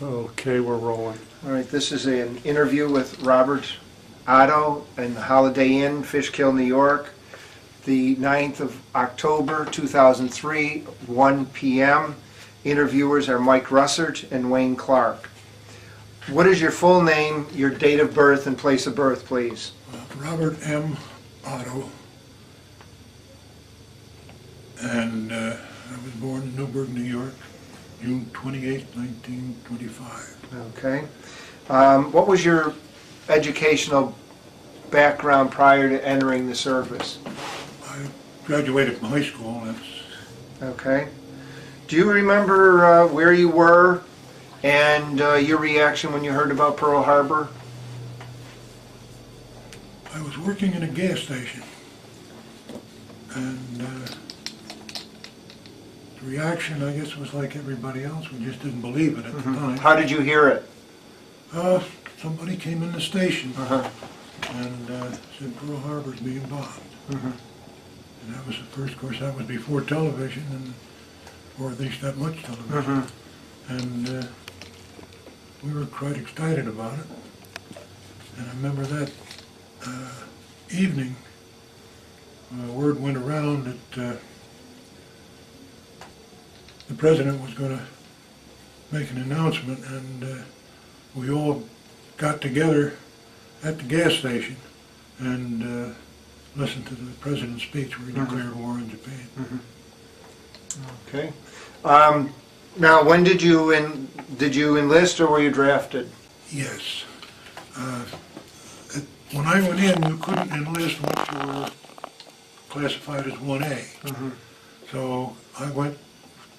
Okay, we're rolling. All right, this is an interview with Robert Otto in the Holiday Inn, Fishkill, New York, the 9th of October, 2003, 1 p.m. Interviewers are Mike Russert and Wayne Clark. What is your full name, your date of birth, and place of birth, please? Robert M. Otto, and I was born in Newburgh, New York, June 28, 1925. Okay. What was your educational background prior to entering the service? I graduated from high school. Okay. Do you remember where you were and your reaction when you heard about Pearl Harbor? I was working in a gas station, and the reaction, I guess, was like everybody else. We just didn't believe it at the time. How did you hear it? Somebody came in the station and said Pearl Harbor's being bombed. And that was the first, of course, that was before television, or at least that much television. And we were quite excited about it. And I remember that evening, word went around that the president was going to make an announcement, and we all got together at the gas station and listened to the president's speech where he declared war on Japan. Okay. Now, when did you enlist, or were you drafted? Yes. When I went in, you couldn't enlist once you were classified as 1A. So I went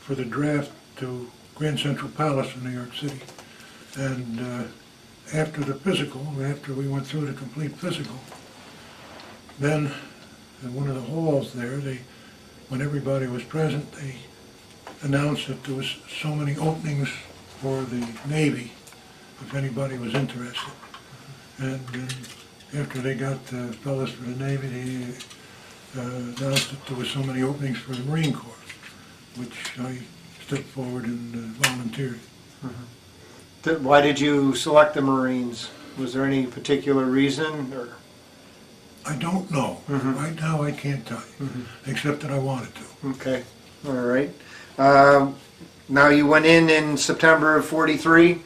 for the draft to Grand Central Palace in New York City. And after the physical, after we went through the complete physical, then in one of the halls there, when everybody was present, they announced that there was so many openings for the Navy, if anybody was interested. And then after they got the fellows for the Navy, they announced that there was so many openings for the Marine Corps, which I stepped forward and volunteered. Why did you select the Marines? Was there any particular reason, or? I don't know. Right now I can't tell you, except that I wanted to. Okay, all right. Now you went in September of �43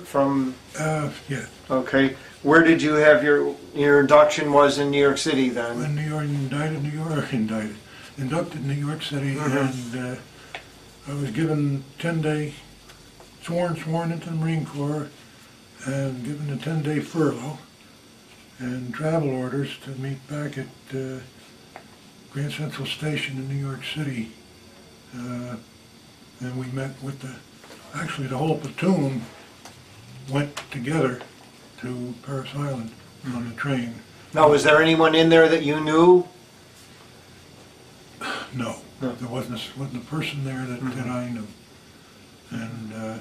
from? Yeah. Okay. Where did you have your induction was in New York City then? When inducted in New York City, and I was given 10-day, sworn into the Marine Corps, and given a 10-day furlough, and travel orders to meet back at Grand Central Station in New York City. And we met with actually the whole platoon went together to Paris Island on the train. Now, was there anyone in there that you knew? No, there wasn't a person there that I knew. And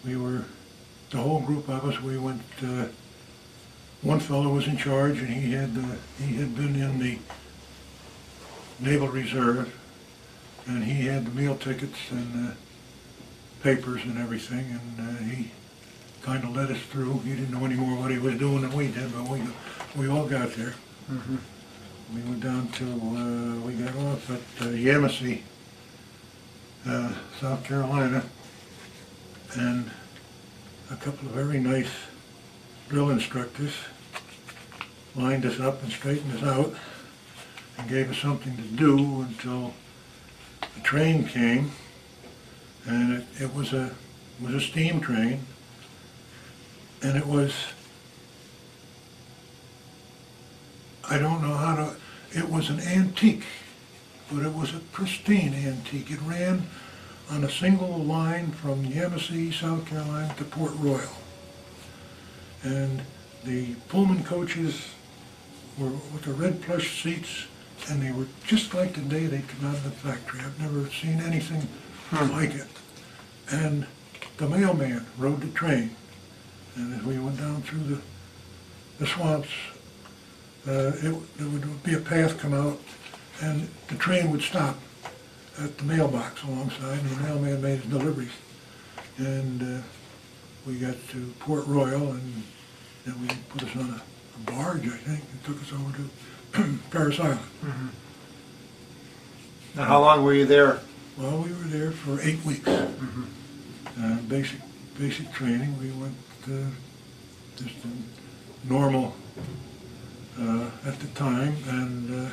we were, the whole group of us, we went, one fellow was in charge, and he had been in the Naval Reserve, and he had the meal tickets and papers and everything, and he kind of led us through. He didn't know any more what he was doing than we did, but we all got there. We went down to, we got off at Yamasee, South Carolina, and a couple of very nice drill instructors lined us up and straightened us out and gave us something to do until the train came, and it was a steam train, and it was, I don't know how to, it was an antique, but it was a pristine antique. It ran on a single line from Yamasee, South Carolina to Port Royal. And the Pullman coaches were with the red plush seats, and they were just like the day they came out of the factory. I've never seen anything like it. And the mailman rode the train, and as we went down through the swamps, there would be a path come out, and the train would stop at the mailbox alongside, and the mailman made his deliveries. and we got to Port Royal, and then we put us on a barge, I think, and took us over to Paris Island. Mm-hmm. Now, how long were you there? Well, we were there for 8 weeks. Mm-hmm. Basic training. We went just normal at the time, and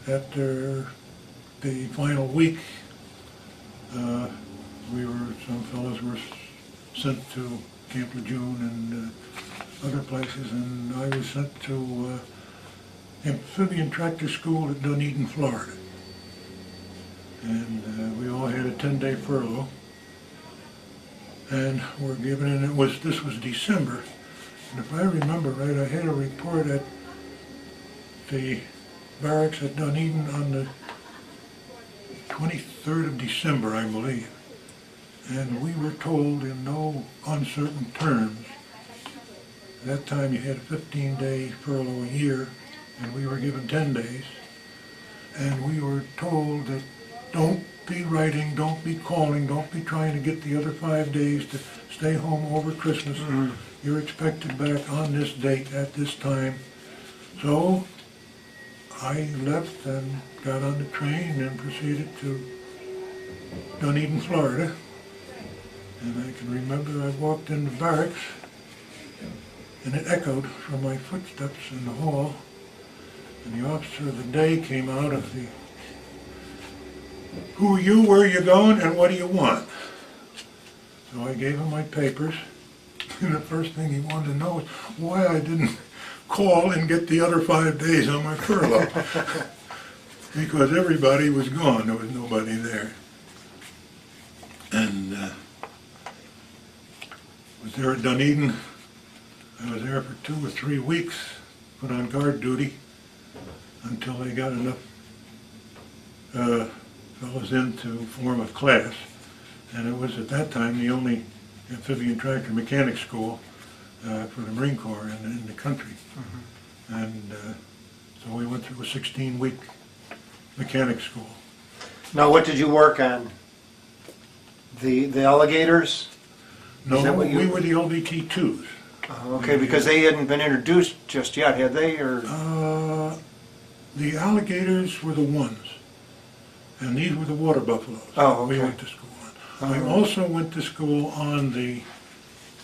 after the final week, some fellows were sent to Camp Lejeune and other places, and I was sent to Amphibian Tractor School at Dunedin, Florida. And we all had a 10-day furlough, and were given, and this was December, and if I remember right, I had a report at the barracks at Dunedin on the 23rd of December, I believe. And we were told in no uncertain terms, at that time you had a 15-day furlough a year, and we were given 10 days, and we were told that don't be writing, don't be calling, don't be trying to get the other 5 days to stay home over Christmas. Mm-hmm. You're expected back on this date at this time. So I left and got on the train and proceeded to Dunedin, Florida. And I can remember I walked in the barracks, and it echoed from my footsteps in the hall, and the officer of the day came out of the, "Who are you, where are you going, and what do you want?" So I gave him my papers, and the first thing he wanted to know was why I didn't call and get the other 5 days on my furlough. Because everybody was gone, there was nobody there. And was there at Dunedin. I was there for 2 or 3 weeks, put on guard duty until they got enough fellows in to form a class. And it was at that time the only amphibian tractor mechanic school for the Marine Corps in the country. Mm-hmm. And so we went through a 16-week mechanic school. Now, what did you work on? The alligators? No, Is that what we were the LVT-2s. Okay, because they hadn't been introduced just yet, had they? Or the alligators were the ones, and these were the water buffaloes. Oh, okay. We went to school on. I also went to school on the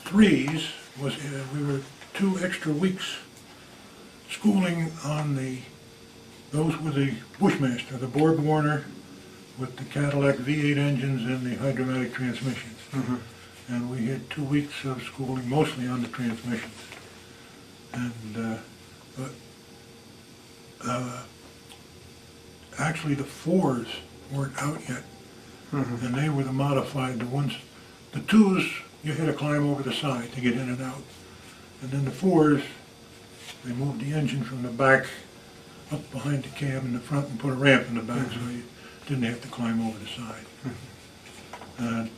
3s. We were 2 extra weeks schooling on those were the Bushmaster, the Borg Warner with the Cadillac V8 engines and the hydromatic transmissions. Mm-hmm. And we had 2 weeks of schooling mostly on the transmissions. And actually the 4s weren't out yet. Mm-hmm. And they were the modified, the ones, the 2s you had to climb over the side to get in and out. And then the 4s, they moved the engine from the back up behind the cab in the front and put a ramp in the back. Mm-hmm. So you didn't have to climb over the side. Mm-hmm. And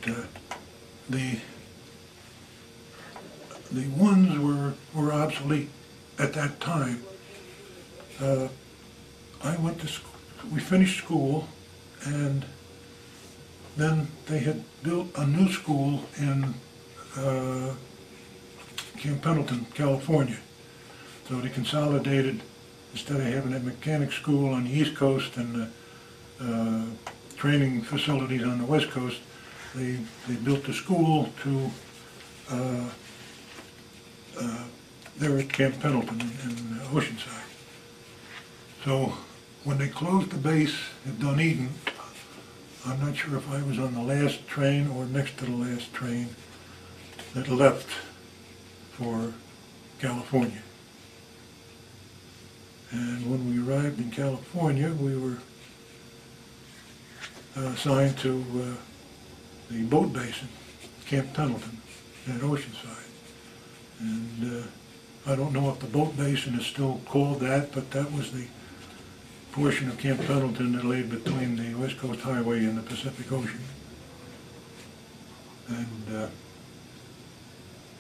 the ones were obsolete at that time. I went to school, we finished school, and then they had built a new school in Camp Pendleton, California. So they consolidated, instead of having a mechanic school on the East Coast and training facilities on the West Coast, they built a school to there at Camp Pendleton in Oceanside. So when they closed the base at Dunedin, I'm not sure if I was on the last train or next to the last train that left for California. And when we arrived in California, we were assigned to the boat base at Camp Pendleton at Oceanside. And I don't know if the boat basin is still called that, but that was the portion of Camp Pendleton that lay between the West Coast Highway and the Pacific Ocean. And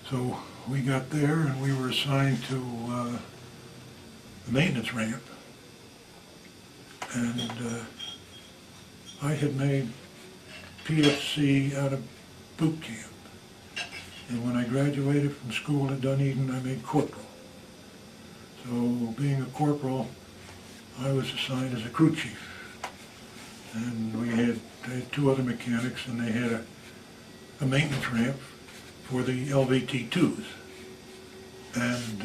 so we got there and we were assigned to the maintenance ramp. And I had made PFC out of boot camp. And when I graduated from school at Dunedin, I made corporal. So being a corporal, I was assigned as a crew chief. And I had two other mechanics, and they had a maintenance ramp for the LVT-2s. And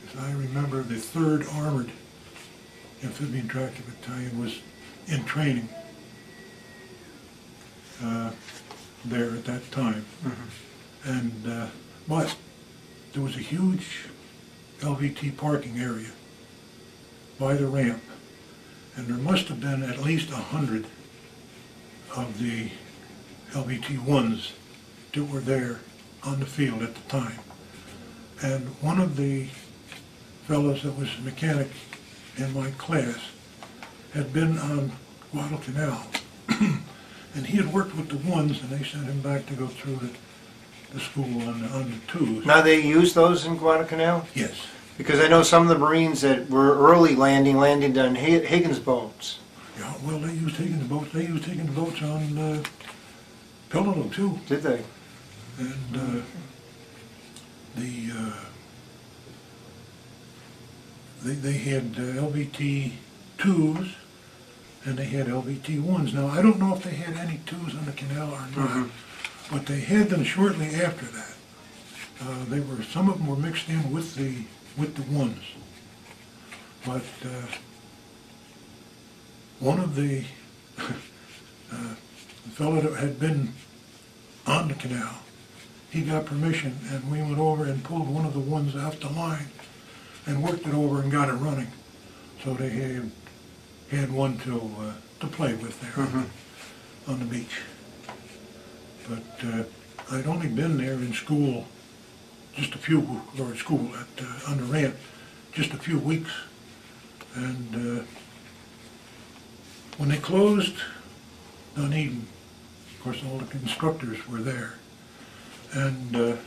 as I remember, the 3rd Armored Amphibian Tractor Battalion was in training there at that time. Mm-hmm. And but there was a huge LVT parking area by the ramp, and there must have been at least 100 of the LVT-1s that were there on the field at the time. And one of the fellows that was a mechanic in my class had been on Guadalcanal, and he had worked with the 1s, and they sent him back to go through the school on the 2s. Now, they use those in Guadalcanal? Yes. Because I know some of the Marines that were early landed on Higgins boats. Yeah, well, they used Higgins boats. They used Higgins boats on Peleliu, too. Did they? And they had LVT-2s and they had LVT-1s. Now, I don't know if they had any 2s on the canal or not, but they had them shortly after that. Some of them were mixed in with the 1s. But one of the fellow that had been on the canal, he got permission, and we went over and pulled one of the 1s off the line and worked it over and got it running. So they had one to play with there on the beach. But I'd only been there in school just a few, or at school on the ramp, just a few weeks. And when they closed Dunedin, of course all the instructors were there, and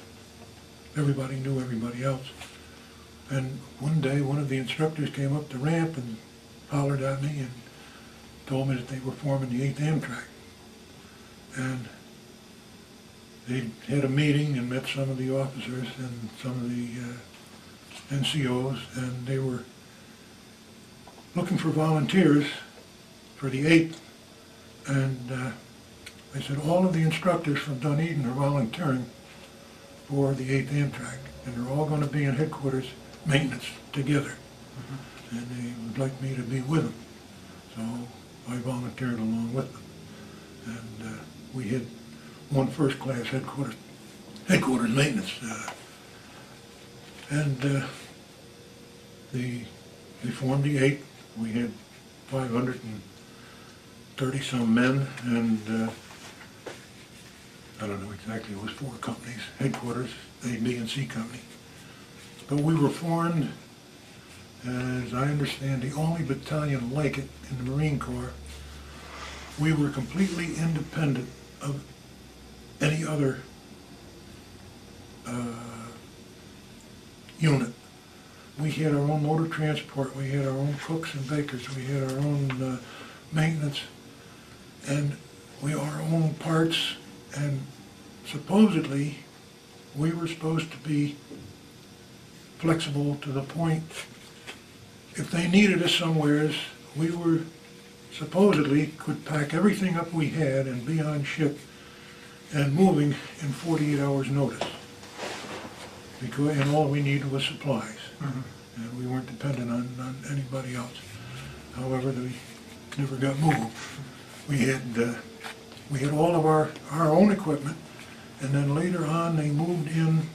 everybody knew everybody else. And one day one of the instructors came up the ramp and hollered at me and told me that they were forming the 8th Amtrac. And they had a meeting and met some of the officers and some of the NCOs, and they were looking for volunteers for the 8th. And they said all of the instructors from Dunedin are volunteering for the 8th Amtrac, and they're all going to be in headquarters maintenance together. And they would like me to be with them. So I volunteered along with them. And we had one first class headquarters maintenance. They formed the 8th. We had 530 some men, and I don't know exactly, it was 4 companies, headquarters, A, B, and C company. But we were formed, as I understand, the only battalion like it in the Marine Corps. We were completely independent of any other unit. We had our own motor transport, we had our own cooks and bakers, we had our own maintenance, and we had our own parts, and supposedly we were supposed to be flexible to the point if they needed us somewheres, we were supposedly could pack everything up we had and be on ship and moving in 48 hours notice. And all we needed was supplies. And we weren't dependent on anybody else. However, we never got moved. We had all of our own equipment, and then later on they moved in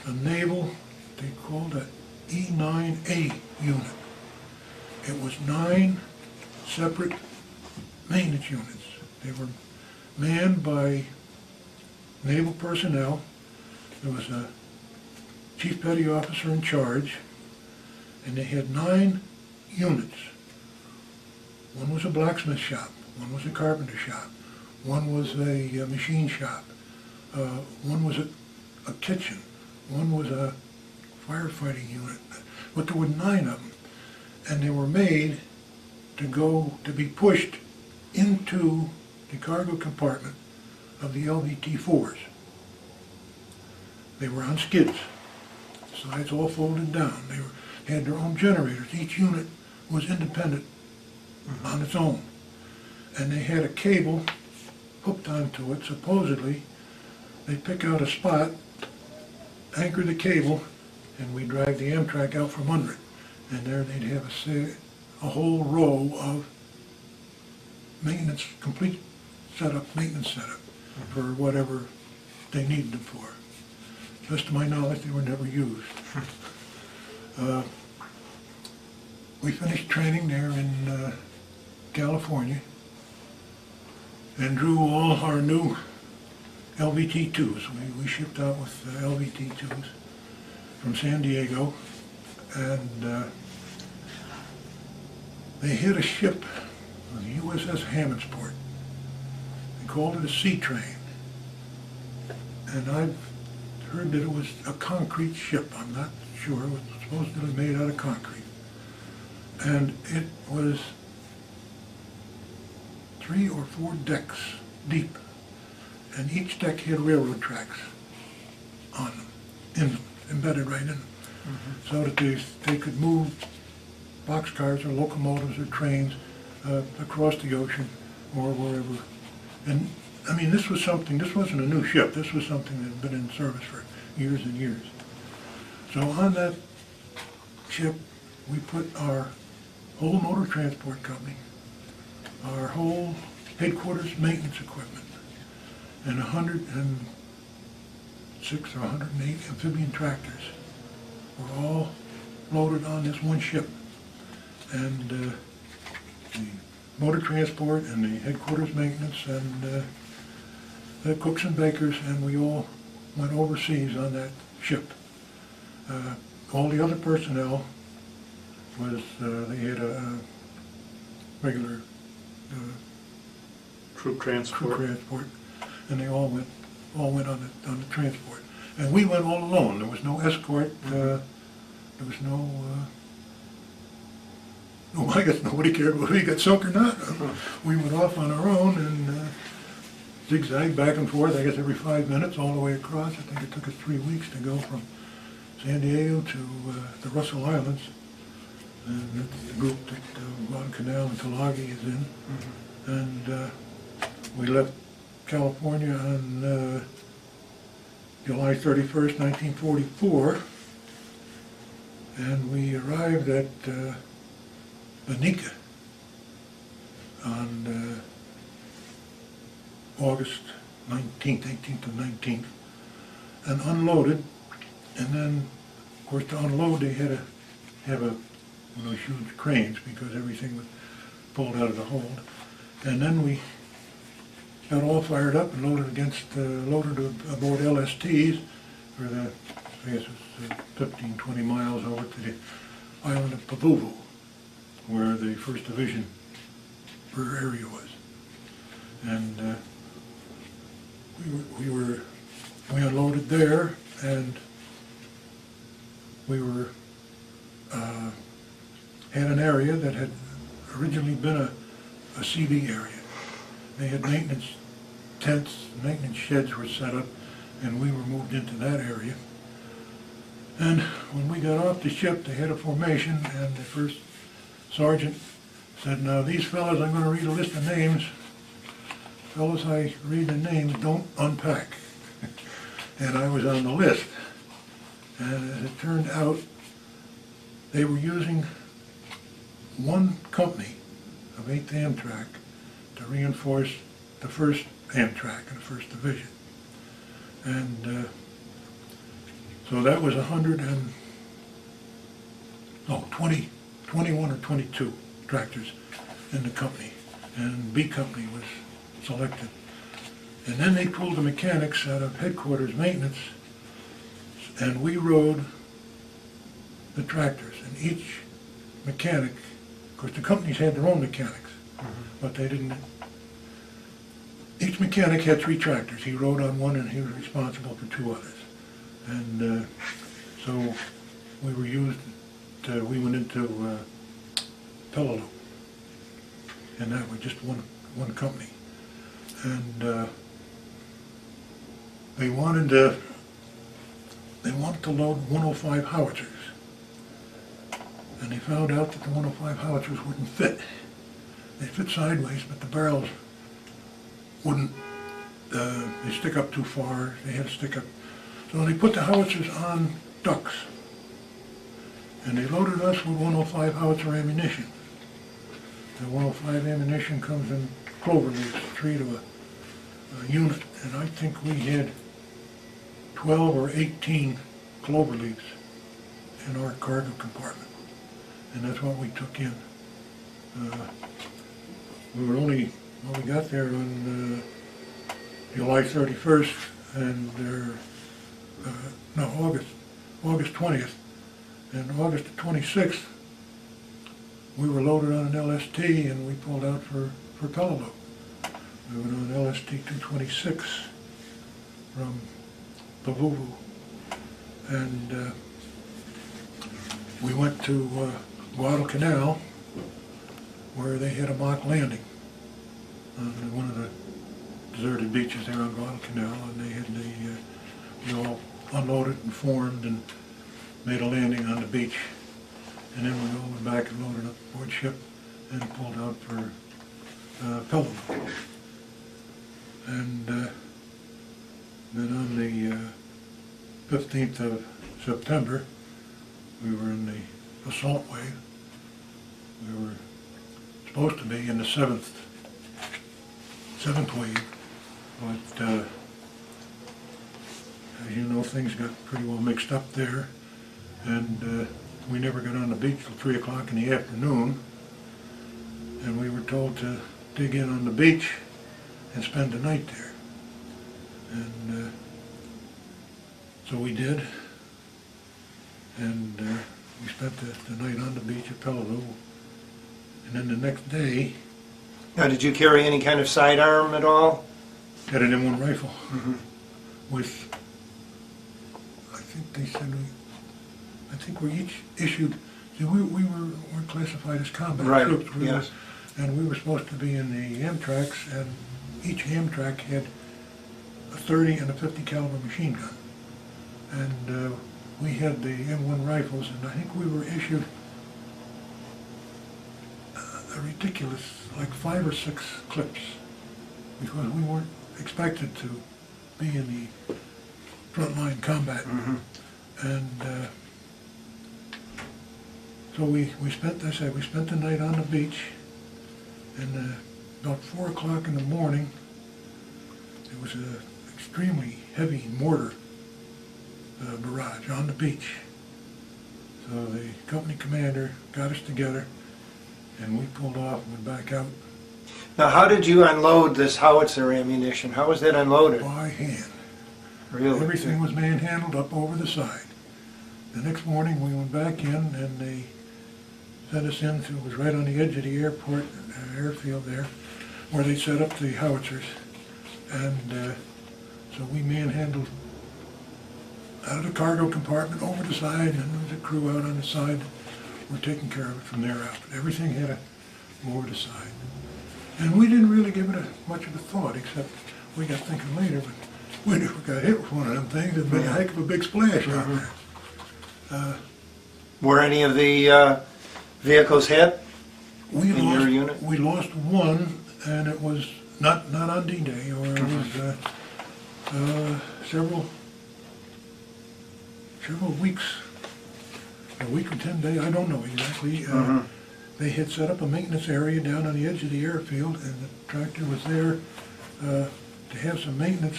a naval, they called it E9A unit. It was 9 separate maintenance units. They were manned by naval personnel. There was a chief petty officer in charge, and they had 9 units. One was a blacksmith shop, one was a carpenter shop, one was a machine shop, one was a kitchen, one was a firefighting unit, but there were 9 of them, and they were made to be pushed into the cargo compartment of the LVT-4s. They were on skids, sides all folded down. They had their own generators. Each unit was independent on its own. And they had a cable hooked onto it, supposedly. They'd pick out a spot, anchor the cable, and we'd drag the Amtrac out from under it. And there they'd have a whole row of maintenance, complete maintenance setup for whatever they needed them for. Just to my knowledge, they were never used. We finished training there in California and drew all our new LVT-2s. We shipped out with LVT-2s from San Diego, and they hit a ship, the USS Hammondsport. They called it a sea train. And I've heard that it was a concrete ship. I'm not sure. It was supposedly made out of concrete. And it was 3 or 4 decks deep. And each deck had railroad tracks on them, in them, embedded right in them. So that they could move boxcars or locomotives or trains across the ocean or wherever. And I mean, this wasn't a new ship. This was something that had been in service for years and years. So on that ship, we put our whole motor transport company, our whole headquarters maintenance equipment, and 106 or 108 amphibian tractors were all loaded on this one ship. And the motor transport and the headquarters maintenance and the cooks and bakers, and we all went overseas on that ship. All the other personnel was, they had a regular Troop transport. And they all went on the transport. And we went all alone. There was no escort. There was no, I guess nobody cared whether we got sunk or not. We went off on our own and zigzagged back and forth, I guess every 5 minutes, all the way across. I think it took us 3 weeks to go from San Diego to the Russell Islands. And that's the group that Guadalcanal and Tulagi is in. And we left California on July 31st, 1944. And we arrived at Banica on August 19th, 18th and 19th, and unloaded. And then, of course, to unload, they had to have one of those huge cranes because everything was pulled out of the hold. And then we got all fired up and loaded aboard LSTs for the, I guess it was 15, 20 miles over to the island of Pavuvu, where the 1st Division area was. And we unloaded there, and we were had an area that had originally been a CV area. They had maintenance tents, maintenance sheds were set up, and we were moved into that area. And when we got off the ship, they had a formation, and the first sergeant said, "Now these fellas, I'm going to read a list of names. Fellas, I read the names, don't unpack." And I was on the list. And as it turned out, they were using one company of 8th Amtrac to reinforce the 1st Amtrac and the 1st Division. And so that was 21 or 22 tractors in the company, and B company was selected. And then they pulled the mechanics out of headquarters maintenance, and we rode the tractors. And each mechanic, of course the companies had their own mechanics, but they didn't. Each mechanic had 3 tractors. He rode on one and he was responsible for 2 others. And so we were used, we went into Peleliu. And that was just one one company. And they wanted to load 105 howitzers. And they found out that the 105 howitzers wouldn't fit. They fit sideways, but the barrels wouldn't, they stick up too far, they had to stick up. So they put the howitzers on ducks. And they loaded us with 105 howitzer ammunition. The 105 ammunition comes in clover leaves, 3 to a unit, and I think we had 12 or 18 clover leaves in our cargo compartment, and that's what we took in. We were only, well, we got there on July 31st, and August 20th, and August the 26th, we were loaded on an LST and we pulled out for Peleliu. We went on LST 226 from Pavuvu, and we went to Guadalcanal, where they had a mock landing on one of the deserted beaches there on Guadalcanal, and they had we all unloaded and formed and made a landing on the beach. And then we all went back and loaded up aboard ship and pulled out for Peleliu. And then on the 15th of September, we were in the assault wave. We were supposed to be in the seventh wave, but as you know, things got pretty well mixed up there, and we never got on the beach till 3 o'clock in the afternoon, and we were told to dig in on the beach and spend the night there. And so we did, and we spent the night on the beach at Peleliu. And then the next day, Now, did you carry any kind of sidearm at all? had an M1 rifle with, I think they said I think we each issued, see, we were classified as combat Right, troops. yes. And we were supposed to be in the Amtracs, and each Amtrac had a 30 and a 50 caliber machine gun. And we had the M1 rifles, and I think we were issued a ridiculous, like 5 or 6 clips, because we weren't expected to be in the frontline combat. And so we spent the night on the beach, and about 4 o'clock in the morning, there was an extremely heavy mortar barrage on the beach. So the company commander got us together, and we pulled off and went back out Now, how did you unload this howitzer ammunition? How was that unloaded? by hand. Really? Everything was manhandled up over the side. The next morning we went back in, and they sent us in to, it was right on the edge of the airport, airfield there, where they set up the howitzers. And so we manhandled out of the cargo compartment over the side, and there was a crew out on the side. We're taking care of it from there out. But everything had to go over the side. And we didn't really give it much of a thought, except we got thinking later, but we never got hit with one of them things. It'd been a heck of a big splash out there. Were any of the vehicles hit? We In your unit? We lost one, and it was not on D-Day, or it was several weeks, a week or 10 days, I don't know exactly. They had set up a maintenance area down on the edge of the airfield, and the tractor was there to have some maintenance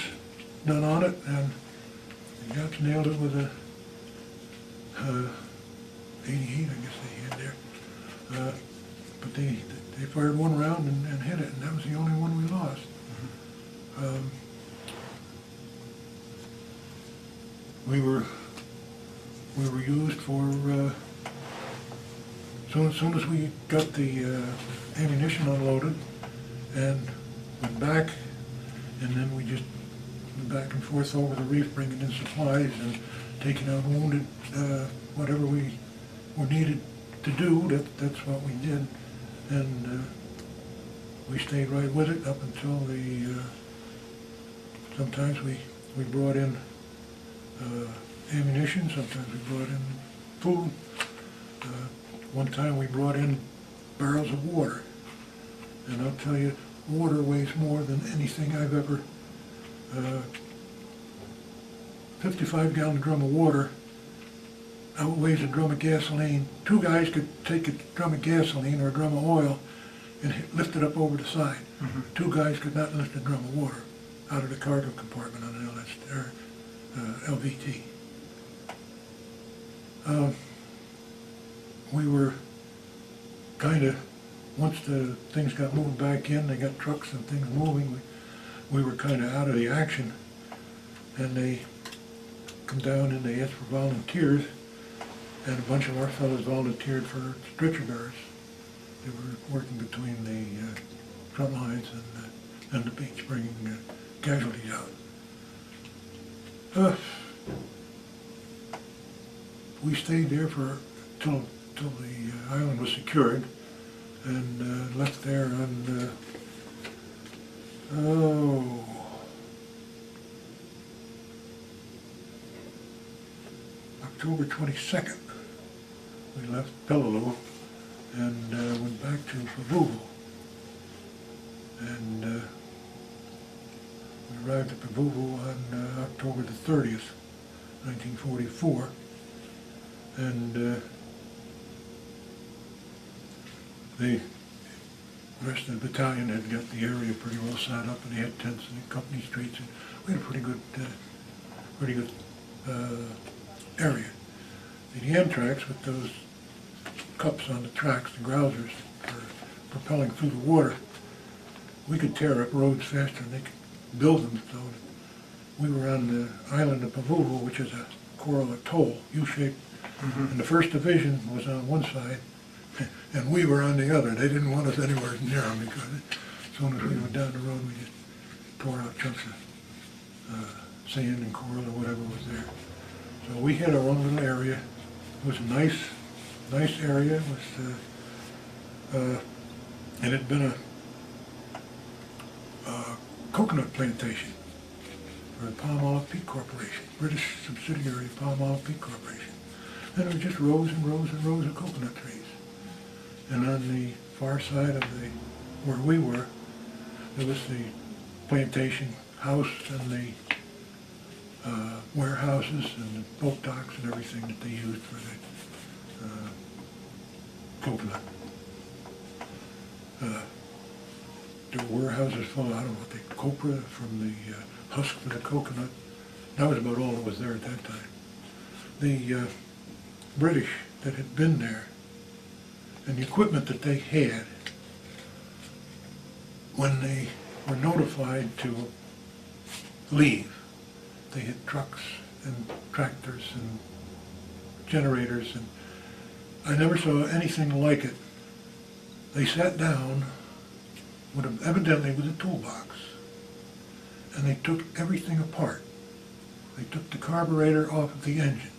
done on it, and the Japs nailed it with a 88, I guess they had there. But they fired one round and hit it, and that was the only one we lost. We were used for, soon as we got the ammunition unloaded and went back, and then we just went back and forth over the reef bringing in supplies and taking out wounded, whatever we were needed to do, that's what we did. And we stayed right with it up until sometimes we brought in ammunition, sometimes we brought in food. One time we brought in barrels of water. And I'll tell you, water weighs more than anything I've ever, 55-gallon drum of water outweighs a drum of gasoline. Two guys could take a drum of gasoline or a drum of oil and lift it up over the side. Mhm. Two guys could not lift a drum of water out of the cargo compartment on an LVT. We were kind of, once the things got moved back in, they got trucks and things moving, we were kind of out of the action. And they come down and they asked for volunteers, and a bunch of our fellows volunteered for stretcher bearers. They were working between the front lines and the beach, bringing casualties out. We stayed there till the island was secured, and left there on October 22nd. We left Peleliu and went back to Pavuvu. And we arrived at Pavuvu on October the 30th, 1944. And the rest of the battalion had got the area pretty well set up, and they had tents in the company streets, and we had a pretty good area. The Amtracs with those cups on the tracks, the grousers for propelling through the water, we could tear up roads faster than they could build them. So we were on the island of Pavuvu, which is a coral atoll, U-shaped, and the 1st Division was on one side, and we were on the other. They didn't want us anywhere near them because as soon as we went down the road, we just tore out chunks of sand and coral or whatever was there. So we had our own little area. It was a nice area. It was, and it had been a coconut plantation for the Palm Peak Corporation, British subsidiary of Palm Peak Corporation. And it was just rows and rows and rows of coconut trees. And on the far side of where we were, there was the plantation house and the warehouses and the boat docks and everything that they used for the coconut. There were warehouses full of, I don't know what they, copra from the husk of the coconut. That was about all that was there at that time. The British that had been there and the equipment that they had, when they were notified to leave, they had trucks and tractors and generators, and I never saw anything like it. They sat down evidently with a toolbox, and they took everything apart. They took the carburetor off of the engine,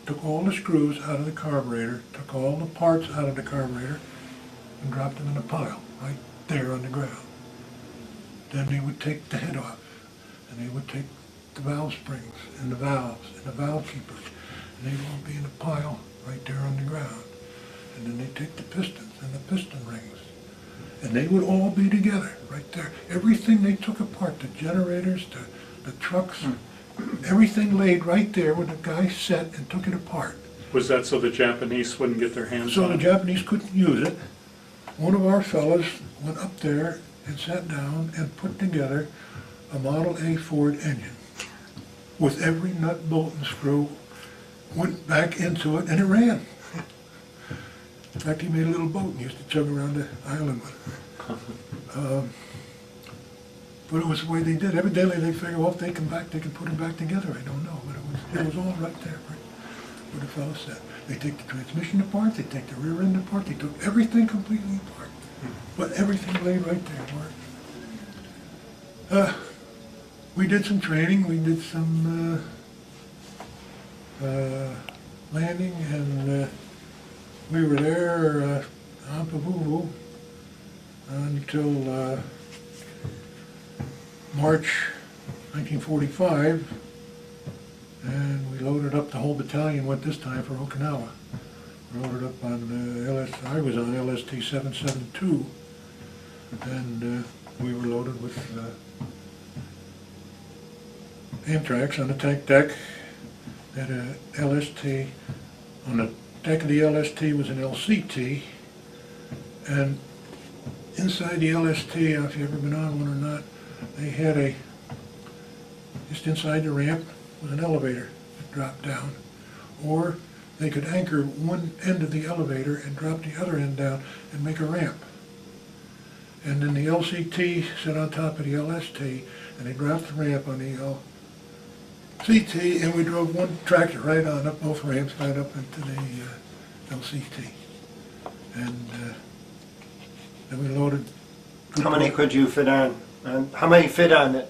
took all the screws out of the carburetor, took all the parts out of the carburetor, and dropped them in a pile right there on the ground. Then they would take the head off, and they would take the valve springs and the valves and the valve keepers, and they'd all be in a pile right there on the ground. And then they'd take the pistons and the piston rings, and they would all be together right there. Everything they took apart, the generators, the trucks, everything laid right there when the guy sat and took it apart. Was that so the Japanese wouldn't get their hands So on the it? Japanese couldn't use it. One of our fellows went up there and sat down and put together a Model A Ford engine with every nut, bolt, and screw, went back into it, and it ran. In fact, he made a little boat and used to chug around the island with it. But it was the way they did. Evidently, they figured, well, if they come back, they can put them back together. I don't know, but it was all right there where the fellow sat. They take the transmission apart, they take the rear end apart, they took everything completely apart. But everything laid right there. We did some training, we did some landing, and we were there on Pavuvu until March 1945, and we loaded up, the whole battalion went this time for Okinawa. We loaded up on I was on LST 772, and we were loaded with Amtracs on the tank deck. Had a LST, on the deck of the LST was an LCT, and inside the LST, if you've ever been on one or not, they had just inside the ramp was an elevator that dropped down, or they could anchor one end of the elevator and drop the other end down and make a ramp. And then the LCT sat on top of the LST, and they dropped the ramp on the LCT, and we drove one tractor right on up both ramps, right up into the LCT. And then we loaded. How many could you fit on? And how many fit on it?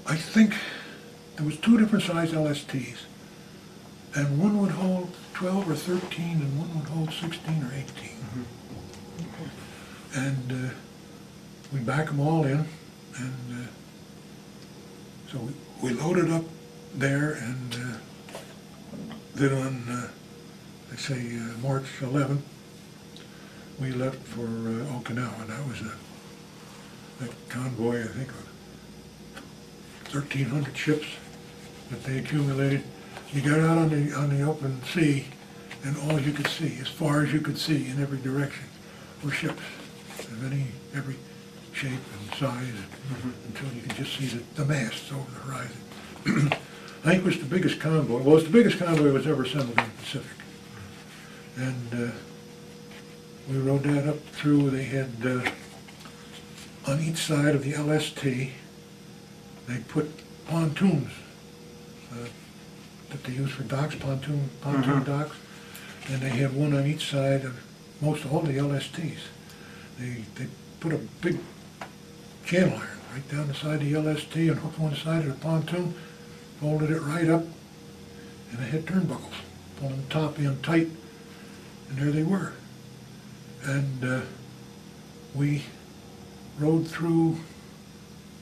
I think there was two different size LSTs, and one would hold 12 or 13, and one would hold 16 or 18. And we back them all in, and so we loaded up there, and then on, let's say, March 11th, we left for Okinawa. That was a convoy, I think, of 1,300 ships that they accumulated. You got out on the open sea, and all you could see, as far as you could see in every direction, were ships of every shape and size, until you could just see the masts over the horizon. I think it was the biggest convoy. Well, it was the biggest convoy that was ever assembled in the Pacific. And we rode that up through. They had, on each side of the LST, they put pontoons that they use for docks, pontoon docks, and they have one on each side of most all the LSTs. They put a big channel iron right down the side of the LST and hooked one side of the pontoon, folded it right up, and it had turnbuckles, pulling the top in tight, and there they were. And we rode through,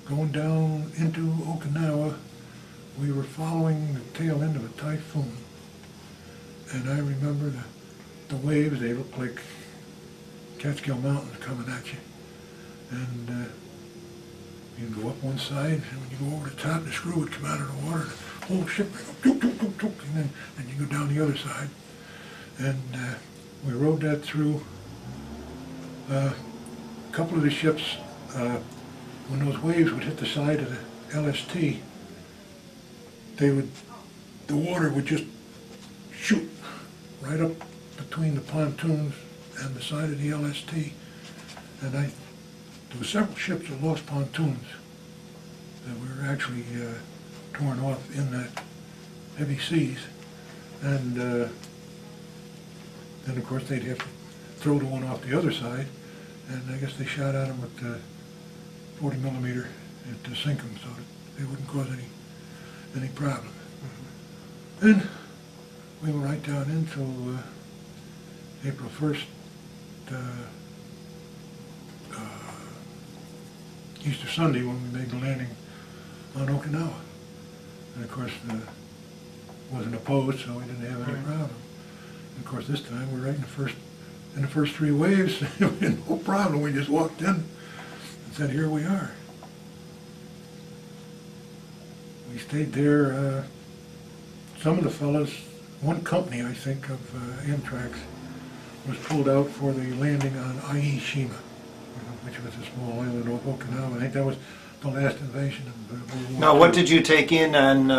going down into Okinawa. We were following the tail end of a typhoon, and I remember the waves. They looked like Catskill Mountains coming at you, and you'd go up one side, and when you go over the top, the screw would come out of the water, and the whole ship would go, tuk, tuk, tuk, tuk, and then you go down the other side. And we rode that through. A couple of the ships, when those waves would hit the side of the LST, the water would just shoot right up between the pontoons and the side of the LST. And there were several ships that lost pontoons that were actually torn off in that heavy seas. And then of course they'd have to throw the one off the other side, and I guess they shot at them with 40 millimeter to sink them so that they wouldn't cause any problem. Then we were right down until April 1st, Easter Sunday, when we made the landing on Okinawa. And of course, wasn't opposed, so we didn't have any problem. And of course, this time we're right in the first three waves. No problem. We just walked in and said, "Here we are." We stayed there. Some of the fellas, one company, I think, of Amtracs, was pulled out for the landing on Aishima, which was a small island off Okinawa. I think that was the last invasion of World War Now, II. what did you take in on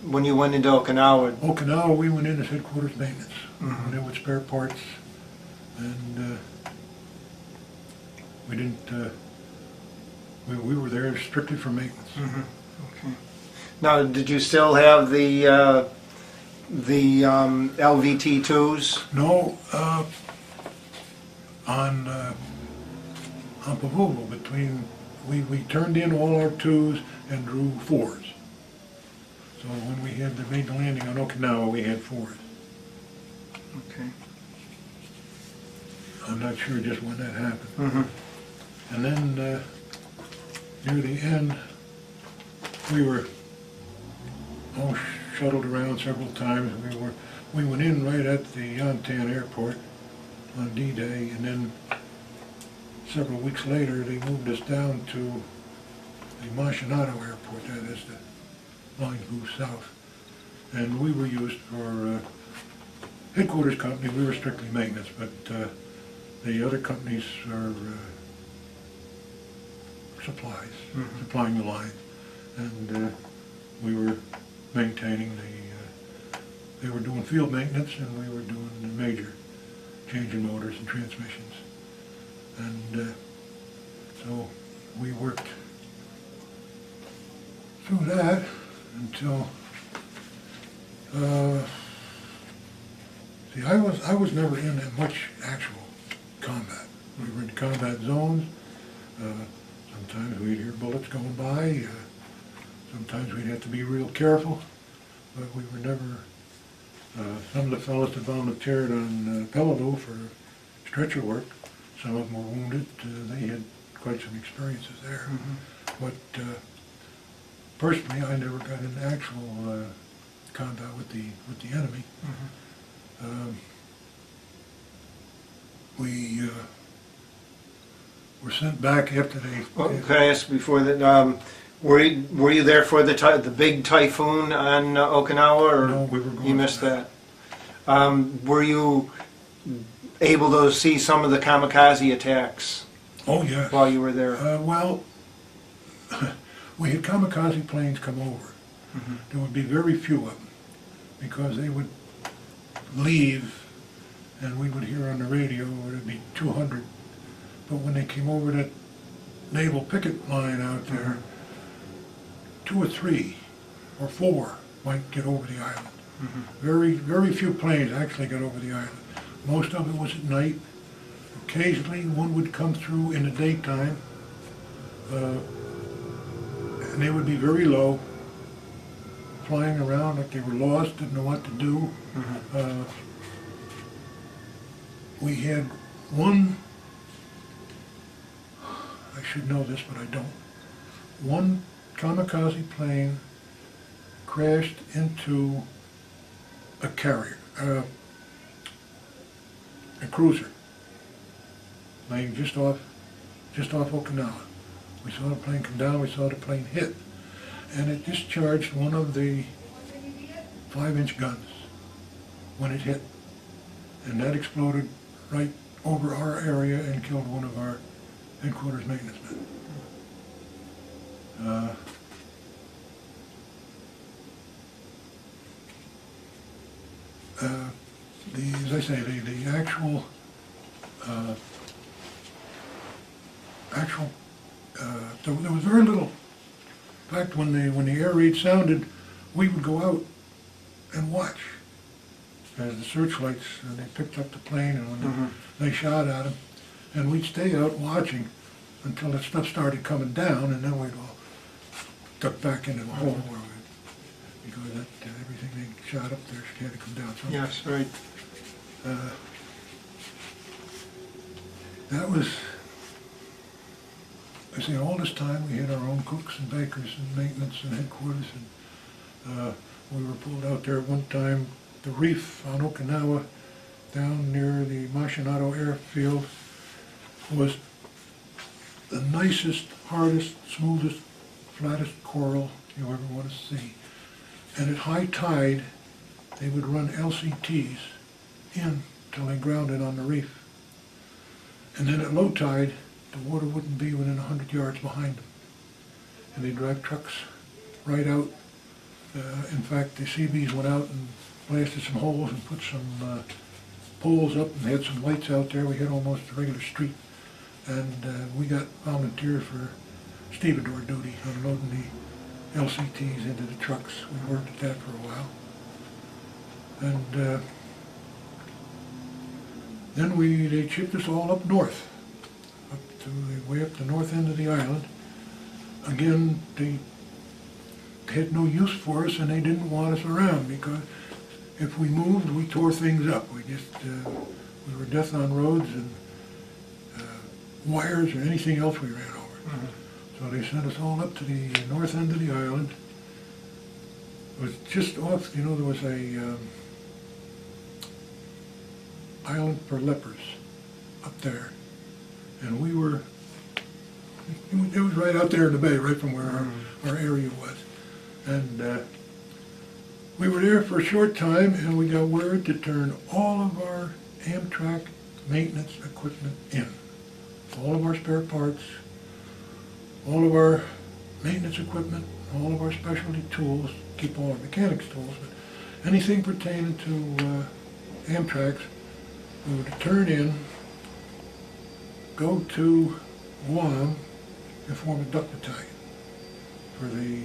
when you went into Okinawa? Okinawa, we went in as headquarters maintenance. We went in with spare parts, and we didn't. We were there strictly for maintenance. Okay. Now, did you still have the LVT-2s? No, on Pavuvu, we turned in all our 2s and drew 4s. So when we made the landing on Okinawa, we had 4s. Okay. I'm not sure just when that happened. Mm-hmm. And then near the end, we were shuttled around several times. We went in right at the Yantan airport on D-Day, and then several weeks later they moved us down to the Mashinado airport, that is the line goes south. And we were used for headquarters company. We were strictly maintenance, but the other companies are supplies, supplying the line. And we were maintaining they were doing field maintenance, and we were doing the major changing motors and transmissions. And so we worked through that until see, I was never in that much actual combat. We were in combat zones. Sometimes we'd hear bullets going by. Sometimes we'd have to be real careful, but we were never. Some of the fellows that volunteered on Peleliu for stretcher work, some of them were wounded. They had quite some experiences there. But personally, I never got into actual combat with the enemy. We were sent back after they. Well, can I ask before that? Were you there for the big typhoon on Okinawa, or No, we were going you missed that? Were you able to see some of the kamikaze attacks Oh yeah. while you were there? Well, we had kamikaze planes come over. There would be very few of them because they would leave, and we would hear on the radio there'd be 200. But when they came over that naval picket line out there, 2 or 3 or 4 might get over the island. Very, very few planes actually got over the island. Most of it was at night. Occasionally one would come through in the daytime, and they would be very low, flying around like they were lost, didn't know what to do. We had one, I should know this, but I don't. One kamikaze plane crashed into a carrier, a cruiser, laying just off Okinawa. We saw the plane come down, we saw the plane hit, and it discharged one of the 5-inch guns when it hit, and that exploded right over our area and killed one of our headquarters maintenance men. As I say, the actual there was very little. In fact, when the air raid sounded, we would go out and watch as the searchlights, they picked up the plane, and when they shot at him, and we'd stay out watching until the stuff started coming down, and then we'd all duck back into the hole where because everything they shot up there had to come down. So, Yes, right. that was, I say, all this time we had our own cooks and bakers and maintenance and headquarters, and we were pulled out there at one time. The reef on Okinawa, down near the Mashinado airfield, was the nicest, hardest, smoothest, flattest coral you ever want to see. And at high tide, they would run LCTs in till they grounded on the reef. And then at low tide, the water wouldn't be within 100 yards behind them. And they'd drive trucks right out. In fact, the Seabees went out and blasted some holes and put some poles up and had some lights out there. We had almost a regular street. And we got volunteers for stevedore duty, unloading the LCTs into the trucks. We worked at that for a while. And then they shipped us all up north, way up the north end of the island. Again, they had no use for us, and they didn't want us around because if we moved, we tore things up. We were death on roads, and wires or anything else we ran over. So they sent us all up to the north end of the island. It was just off, there was a island for lepers up there. And we were, it was right out there in the bay, right from where our area was. And we were there for a short time, and we got word to turn all of our Amtrac maintenance equipment in. All of our spare parts, all of our maintenance equipment, all of our specialty tools, keep all our mechanics tools, but anything pertaining to Amtracs, we were to turn in, go to Guam, and form a duck battalion for the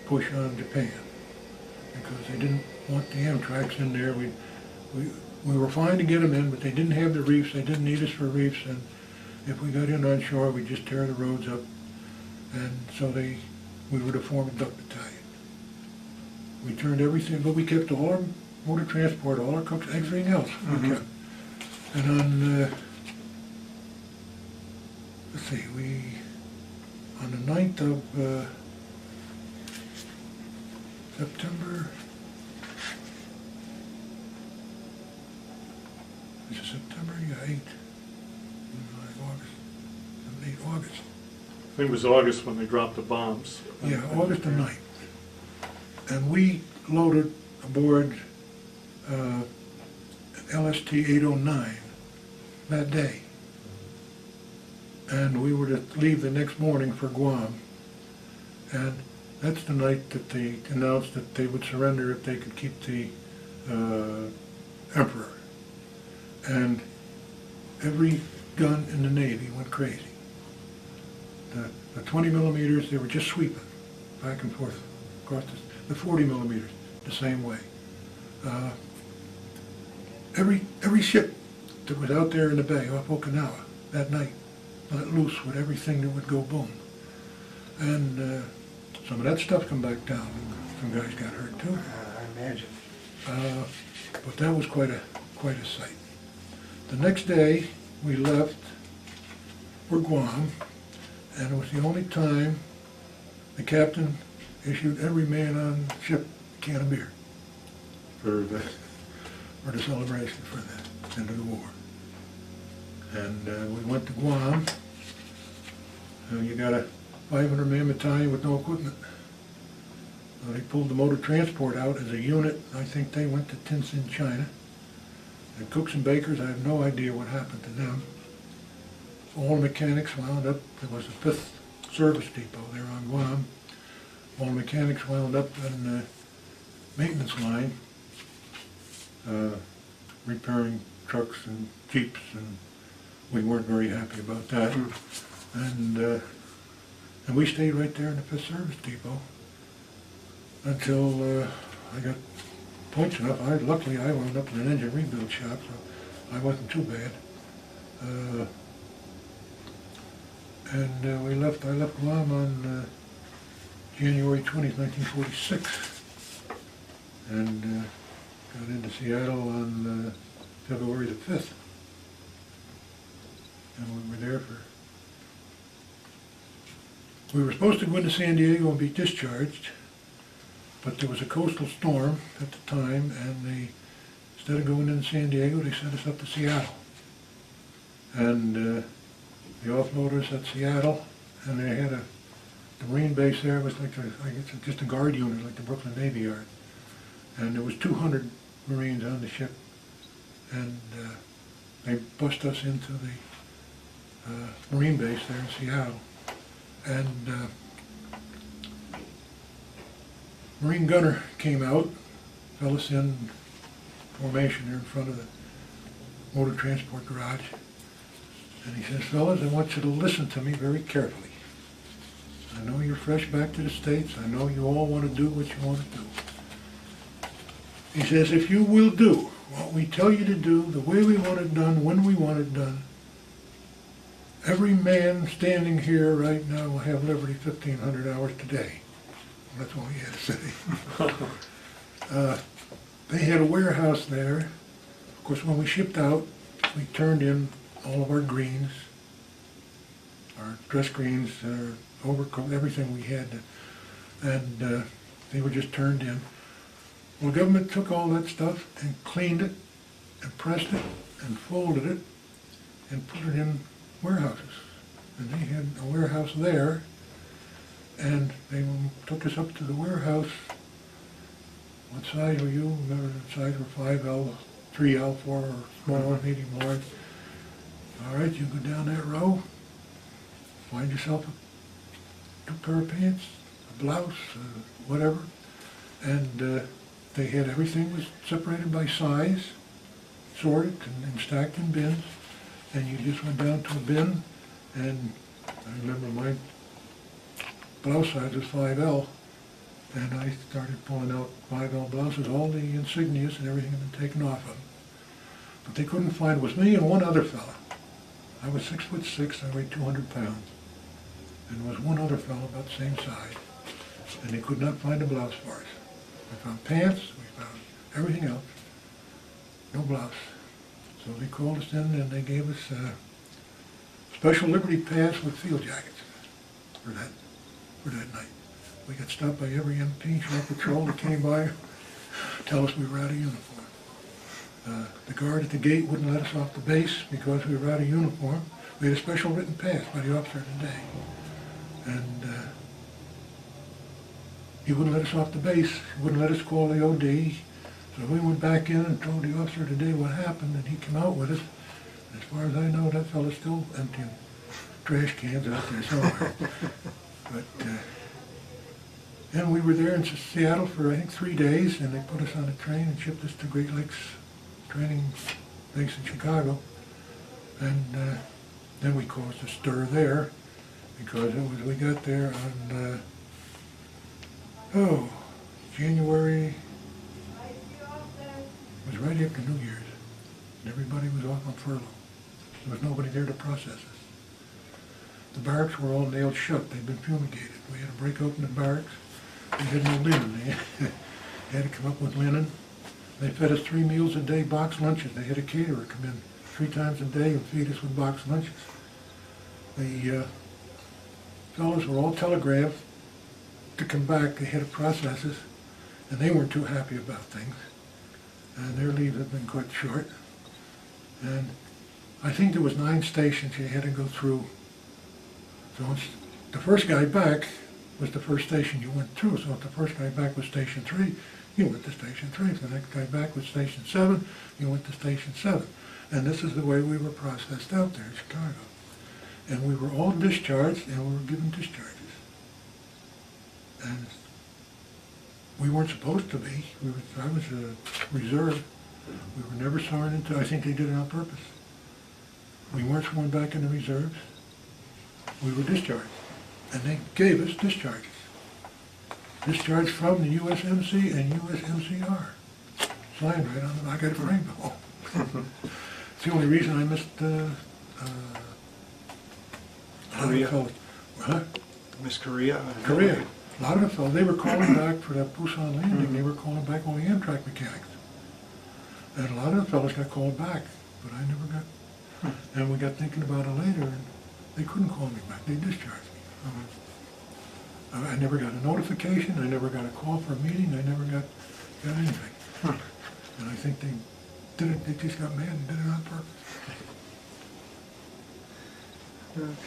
push on Japan, because they didn't want the Amtracs in there. We were fine to get them in, but they didn't have the reefs. They didn't need us for reefs, and if we got in on shore, we'd just tear the roads up. And so we were to form a duck battalion. We turned everything, but we kept all our motor transport, all our cooks, everything else we kept. And on, let's see, on the 9th of September, is it September? Yeah, 8. August. I think it was August when they dropped the bombs. Yeah, August the 9th. And we loaded aboard LST 809 that day. And we were to leave the next morning for Guam. And that's the night that they announced that they would surrender if they could keep the Emperor. And every gun in the Navy went crazy. The 20 millimeters, they were just sweeping back and forth across the 40 millimeters, the same way. Every ship that was out there in the bay off Okinawa that night let loose with everything that would go boom. And some of that stuff come back down. Some guys got hurt too. I imagine. But that was quite a sight. The next day, we left for Guam, and it was the only time the captain issued every man on ship a can of beer for the celebration for the end of the war. And we went to Guam. You got a 500-man battalion with no equipment. They pulled the motor transport out as a unit. I think they went to Tientsin, China. The cooks and bakers, I have no idea what happened to them. All the mechanics wound up, there was a 5th service depot there on Guam. All the mechanics wound up in the maintenance line, repairing trucks and jeeps, and we weren't very happy about that. And we stayed right there in the 5th service depot until I got points enough. Luckily, I wound up in an engine rebuild shop, so I wasn't too bad. And I left Guam on January 20th, 1946, and got into Seattle on February the 5th. And we were there we were supposed to go into San Diego and be discharged, but there was a coastal storm at the time, and instead of going into San Diego, they sent us up to Seattle. And the offloaders at Seattle, and they had the Marine base there was like just a guard unit, like the Brooklyn Navy Yard. And there was 200 Marines on the ship, and they bused us into the Marine base there in Seattle. And Marine gunner came out, fell us in formation there in front of the motor transport garage. And he says, fellas, I want you to listen to me very carefully. I know you're fresh back to the States. I know you all want to do what you want to do. He says, if you will do what we tell you to do, the way we want it done, when we want it done, every man standing here right now will have liberty 1,500 hours today. That's all he had to say. They had a warehouse there. Of course, when we shipped out, we turned in all of our greens our dress greens, our overcoat, everything we had, and they were just turned in. Well, the government took all that stuff and cleaned it and pressed it and folded it and put it in warehouses. And they had a warehouse there, and they took us up to the warehouse. What size were you? Remember the size were 5L, 3L, 4, or small, medium, large. All right, you go down that row, find yourself a 2 pair of pants, a blouse, whatever, and they had everything was separated by size, sorted and stacked in bins, and you just went down to a bin, and I remember my blouse size was 5L, and I started pulling out 5L blouses. All the insignias and everything had been taken off of them. But they couldn't find, it was me and one other fella. I was 6'6", I weighed 200 pounds. And there was one other fellow about the same size. And they could not find a blouse for us. We found pants, we found everything else. No blouse. So they called us in and they gave us a special Liberty pass with field jackets for that night. We got stopped by every MP, short patrol that came by, tell us we were out of uniform. The guard at the gate wouldn't let us off the base because we were out of uniform. We had a special written pass by the officer of the day. And he wouldn't let us off the base, he wouldn't let us call the OD. So we went back in and told the officer of the day what happened, and he came out with us. As far as I know, that fella's still emptying trash cans out there somewhere. But and we were there in Seattle for, I think, 3 days, and they put us on a train and shipped us to Great Lakes training base in Chicago. And then we caused a stir there, because we got there on, January, it was right after New Year's, and everybody was off on furlough. There was nobody there to process us. The barracks were all nailed shut, they'd been fumigated. We had to break open the barracks. They had no linen. They had to come up with linen. They fed us 3 meals a day, box lunches. They had a caterer come in 3 times a day and feed us with box lunches. The fellows were all telegraphed to come back. They had to process us, and they weren't too happy about things. And their leave had been cut short. And I think there was 9 stations you had to go through. So the first guy back was the first station you went through. So if the first guy back was station 3, you went to station 3. If the next guy back was station 7, you went to station 7. And this is the way we were processed out there in Chicago. And we were all discharged, and we were given discharges. And we weren't supposed to be. I was a reserve. We were never sworn into, I think they did it on purpose. We weren't sworn back into reserves. We were discharged. And they gave us discharges. Discharge from the USMC and USMCR. Signed right on the back of the rainbow. It's the only reason I missed, Korea. Huh? Miss Korea? Korea. A lot of the fellows, they were calling back for that Busan landing, they were calling back all the Amtrac mechanics. And a lot of the fellows got called back, but I never got. And we got thinking about it later, and they couldn't call me back, they discharged me. I never got a notification, I never got a call for a meeting, I never got anything. And I think they did it, they just got mad and did it on purpose.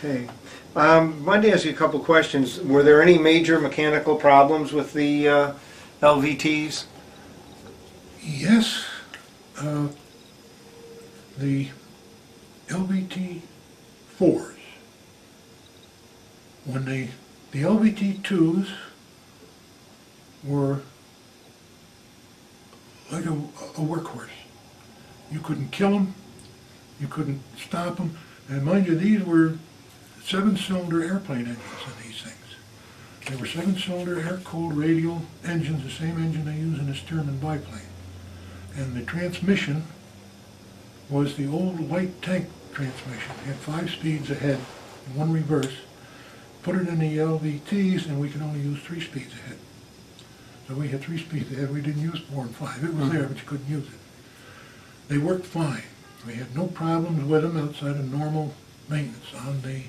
Okay. Wanted to ask you a couple questions. Were there any major mechanical problems with the LVTs? Yes, the LVT-4s, when the LVT-2s were like a workhorse. You couldn't kill them, you couldn't stop them, and mind you, these were 7-cylinder airplane engines in these things. They were 7-cylinder air-cooled radial engines, the same engine they use in a Stearman biplane. And the transmission was the old light tank transmission. It had 5 speeds ahead and 1 reverse. Put it in the LVTs and we could only use 3 speeds ahead. So we had 3 speeds ahead, we didn't use 4 and 5. It was there, but you couldn't use it. They worked fine. We had no problems with them outside of normal maintenance on the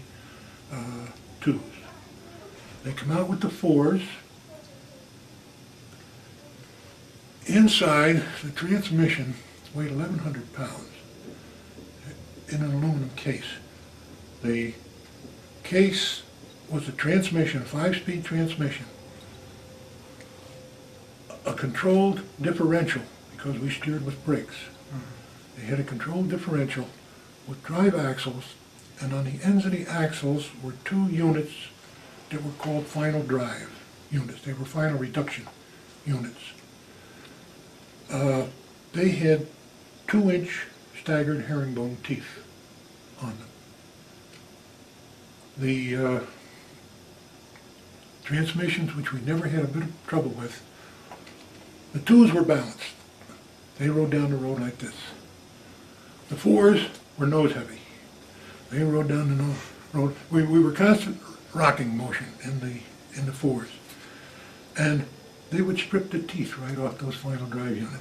twos. They come out with the fours. Inside, the transmission weighed 1,100 pounds in an aluminum case. The case was a transmission, a 5-speed transmission, a controlled differential, because we steered with brakes. They had a controlled differential with drive axles, and on the ends of the axles were 2 units that were called final drive units. They were final reduction units. They had 2-inch staggered herringbone teeth on them. The transmissions, which we never had a bit of trouble with, the 2s were balanced. They rode down the road like this. The 4s were nose heavy. They rode down the road. We were constant rocking motion in the 4s. And they would strip the teeth right off those final drive units.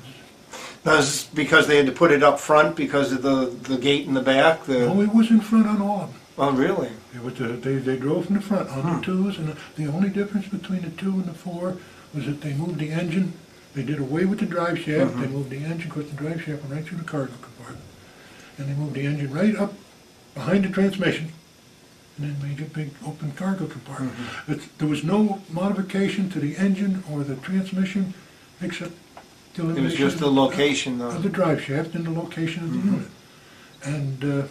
That's because they had to put it up front because of the gate in the back? No, it was in front on all of them. Oh, really? It was they drove from the front on the 2s, and the only difference between the 2 and the 4 was that they moved the engine. They did away with the drive shaft. They moved the engine, because the drive shaft went right through the cargo compartment. And they moved the engine right up behind the transmission, and then made a big open cargo compartment. There was no modification to the engine or the transmission, except the It was elimination just the location, of though. the drive shaft and the location of the unit. And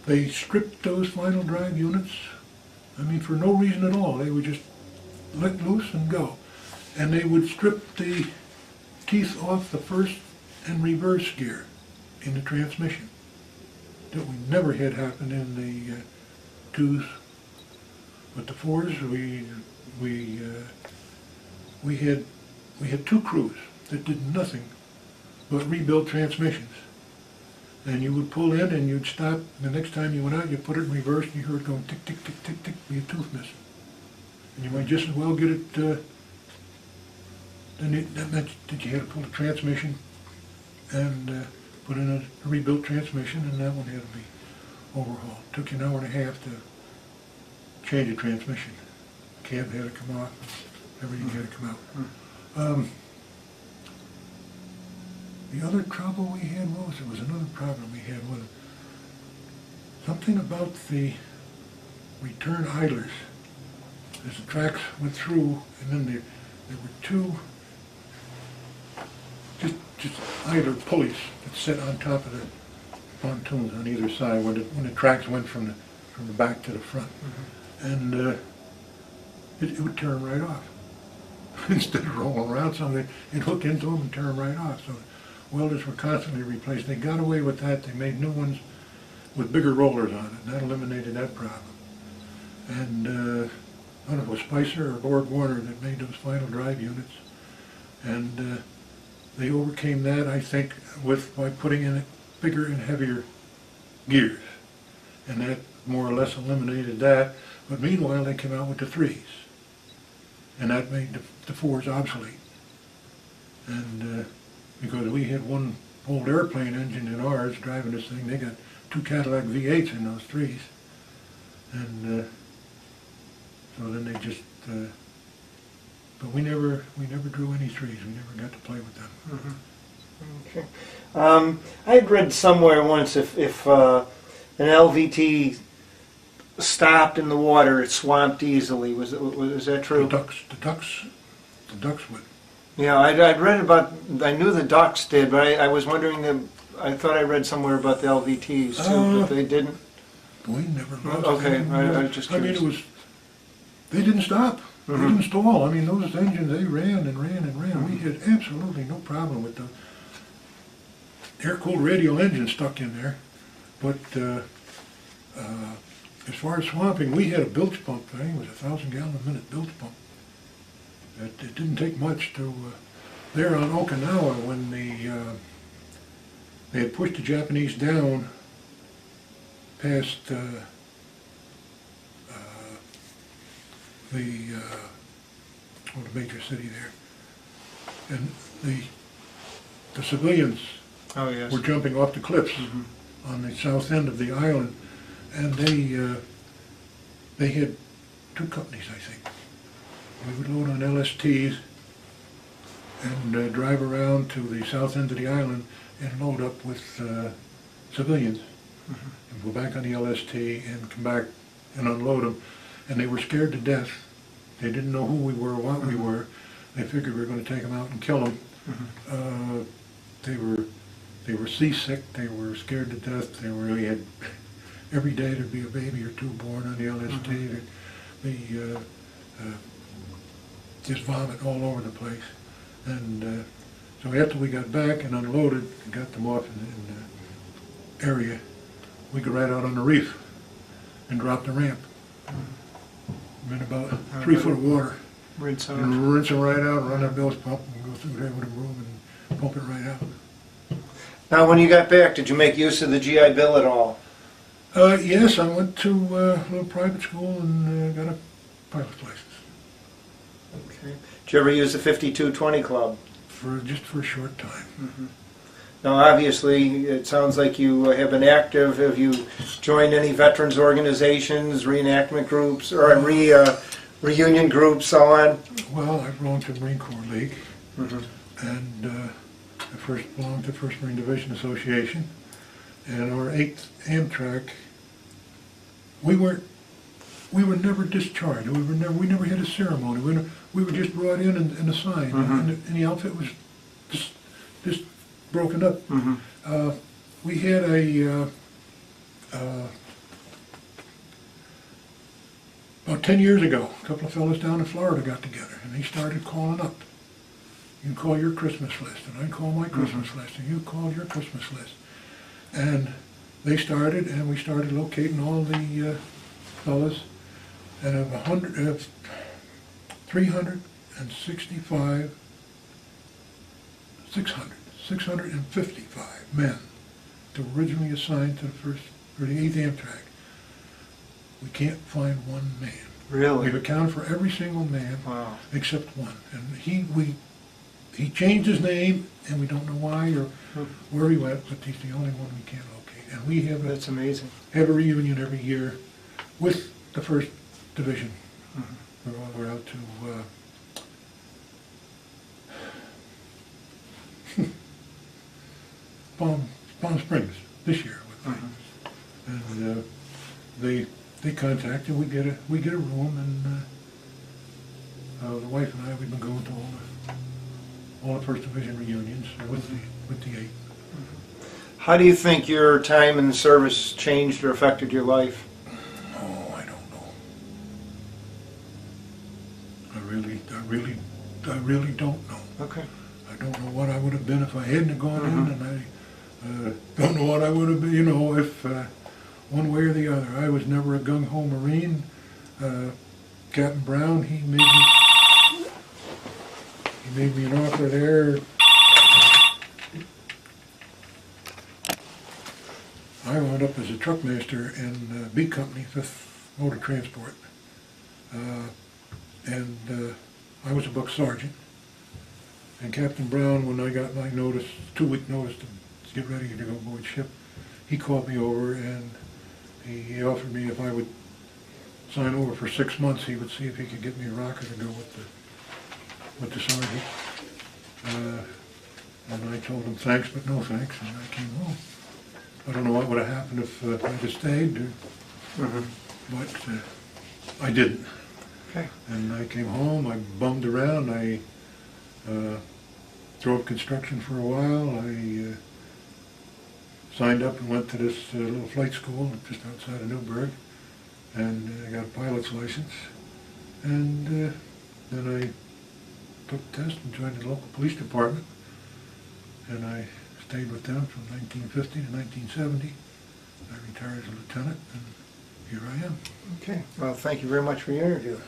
they stripped those final drive units, I mean, for no reason at all. They would just let loose and go. And they would strip the teeth off the first and reverse gear in the transmission. That we never had happen in the 2s. But the 4s, we had 2 crews that did nothing but rebuild transmissions. And you would pull in and you'd stop, and the next time you went out, you put it in reverse, and you heard it going tick, tick, tick, tick, tick, with your tooth missing. And you might just as well get it, then that meant that you had to pull the transmission and put in a rebuilt transmission, and that one had to be overhauled. It took you an hour and a half to change a transmission. Cab had to come off, everything had to come out. The other trouble we had was, there was another problem we had with it. Something about the return idlers. As the tracks went through, and then there were 2 just idler pulleys that sit on top of the pontoons on either side when the tracks went from the back to the front. And it would turn right off. Instead of rolling around something, it'd hook into them and turn right off. So welders were constantly replaced. They got away with that. They made new ones with bigger rollers on it, and that eliminated that problem. And I don't know if it was Spicer or Lord Warner that made those final drive units. And they overcame that, I think, by putting in bigger and heavier gears. And that more or less eliminated that. But meanwhile, they came out with the 3s. And that made the 4s obsolete. And because we had one old airplane engine in ours driving this thing, they got 2 Cadillac V8s in those 3s. And so then they just, but we never drew any 3s. We never got to play with them. Okay. I had read somewhere once if an LVT stopped in the water, it swamped easily. Was that true? The ducks would. Yeah, I'd read about. I knew the ducks did, but I was wondering. I thought I read somewhere about the LVTs too, but they didn't. We never lost. Okay, I was just curious. I mean, they didn't stop. They didn't stall. I mean, those engines, they ran and ran and ran. We had absolutely no problem with the air-cooled radial engine stuck in there. But as far as swamping, we had a bilge pump. I think it was a 1,000-gallon-a-minute bilge pump. It didn't take much to. There on Okinawa, when they had pushed the Japanese down past the major city there, and the civilians Oh yes. were jumping off the cliffs on the south end of the island, And they had two companies, I think. We would load on LSTs and drive around to the south end of the island and load up with civilians. And go back on the LST and come back and unload them. And they were scared to death. They didn't know who we were, what we were. They figured we were going to take them out and kill them. They were seasick. They were scared to death. They really had every day there'd be a baby or two born on the LST. They just vomit all over the place. And so after we got back and unloaded and got them off in the area, we go right out on the reef and drop the ramp. In about 3 foot of water. Rinse out. And rinse it right out, run that Bill's pump and go through there with a broom and pump it right out. Now, when you got back, did you make use of the GI Bill at all? Yes, I went to a little private school and got a pilot's license. Okay. Did you ever use the 5220 Club? Just for a short time. Now, obviously, it sounds like you have been active. Have you joined any veterans organizations, reenactment groups, or reunion groups, so on? Well, I belonged to the Marine Corps League, and I first belonged to the 1st Marine Division Association, and our 8th Amtrac, we were never discharged. We never had a ceremony. We were just brought in and assigned, and the outfit was just broken up. We had about 10 years ago, a couple of fellas down in Florida got together, and they started calling up. You call your Christmas list, and I call my Christmas list, and you call your Christmas list. And they started, and we started locating all the fellas, and of 655 men that were originally assigned to the 8th Amtrac. We can't find one man. Really? We've accounted for every single man. Wow. Except one. And he changed his name, and we don't know why or where he went, but he's the only one we can't locate. And we have That's amazing. have a reunion every year with the 1st Division. We're out to Palm Springs this year with and they contacted. We get a room, and the wife and I, we've been going to all the 1st Division reunions with the 8th. How do you think your time in the service changed or affected your life? Oh, I don't know. I really don't know. Okay. I don't know what I would have been if I hadn't gone in, and I don't know what I would have been, if one way or the other. I was never a gung-ho Marine. Captain Brown, he made me an offer there. I wound up as a truck master in B Company, 5th Motor Transport, and I was a buck sergeant. And Captain Brown, when I got my notice, 2-week notice to get ready to go aboard ship, he called me over and he offered me if I would sign over for 6 months, he would see if he could get me a rocket to go with the sergeant. And I told him thanks, but no thanks, and I came home. I don't know what would have happened if I'd have stayed, but I didn't. Okay. And I came home, I bummed around, I drove construction for a while, I signed up and went to this little flight school just outside of Newburgh, and I got a pilot's license, and then I took the test and joined the local police department, and I stayed with them from 1950 to 1970. I retired as a lieutenant, and here I am. Okay. Well, thank you very much for your interview.